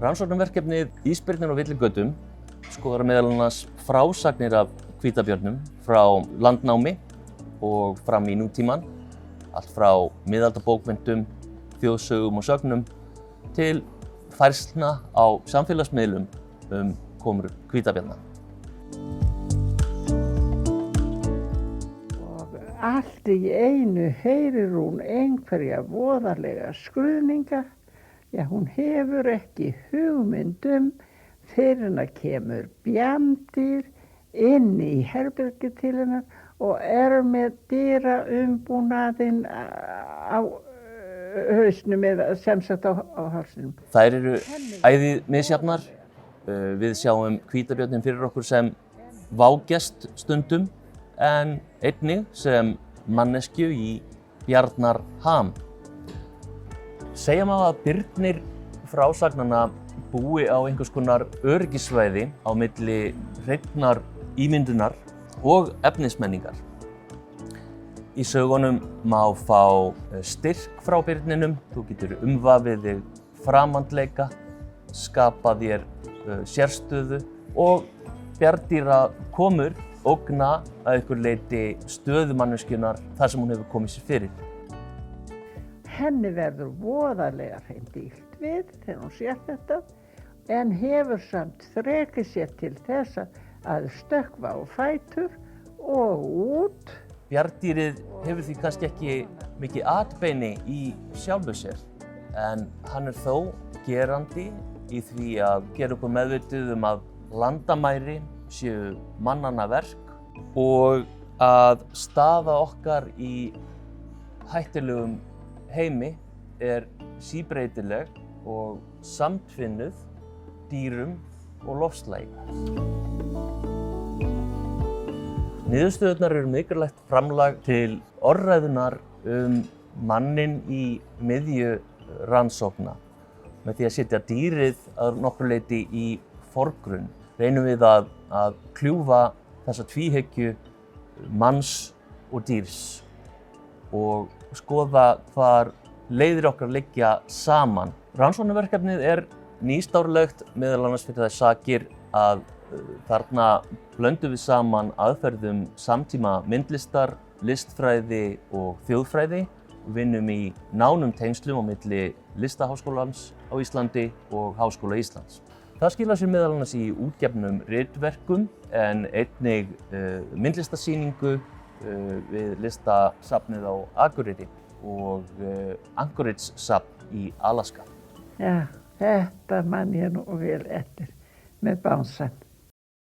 Rannsóknarverkefnið Ísbjarnir á villigötum skoðar meðal annars frásagnir af hvítabjörnum frá landnámi og fram í nútímann, allt frá miðaldabókmenntum, þjóðsögum og sögnum til færslna á samfélagsmiðlum komur hvítabjarna. Allt í einu heyrir hún einhverja voðalega skruðninga. Já, hún hefur ekki hugmynd fyrr en að kemur bjanndýr inn í herbergið til hennar og með dyraumbúnaðinn á hausnum eða sem sagt á hálsinum. Þær eru æði misjafnar. Við sjáum hvítabjörninn fyrir okkur sem vágest stundum en einnig sem manneskju í bjarnarham. Segja má að birnir frásagnanna búi á einhvers konar öryggissvæði á milli hreinnar ímyndunar og efnismenningar. Í sögunum má fá styrk frá birninum, þú getur umvafið þig framandleika, skapað þér sérstöðu og bjarndýra komur ógna að einhverju leyti stöðu manneskjunnar þar sem hún hefur komið sér fyrir. Henni verður voðalega hreint illt við þegar hún sér þetta en hefur samt þrekið sér til þess að stökkva á fætur og út. Bjarndýrið hefur því kannski ekki mikið atbeini í sjálfu sér en hann er þó gerandi í því að gera okkur meðvituð að landamæri séu mannanna verk og að staða okkar í hættulegum heimi er síbreytileg og samtvinnuð dýrum og loftslagi. Niðurstöðurnar eru mikilvægt framlag til orðræðunnar manninn í miðju rannsókna. Með því að setja dýrið að nokkru leyti í forgrunn reynum við að kljúfa þessa tvíhyggju manns og dýrs og skoða hvar leiðir okkar liggja saman. Rannsóknarverkefnið er nýstárlegt meðal annars fyrir þess sakir að þarna blöndum við saman aðferðum samtíma myndlistar, listfræði og þjóðfræði og vinnum í nánum tengslum á milli Listaháskólans á Íslandi og Háskóla Íslands. Það skilar sér meðal annars í útgefnum ritverkum en einnig myndlistarsýningu við listasafnið á Akureyri og Anchorage-safn í Alaska. Já, þetta man ég nú vel eftir með bánsann.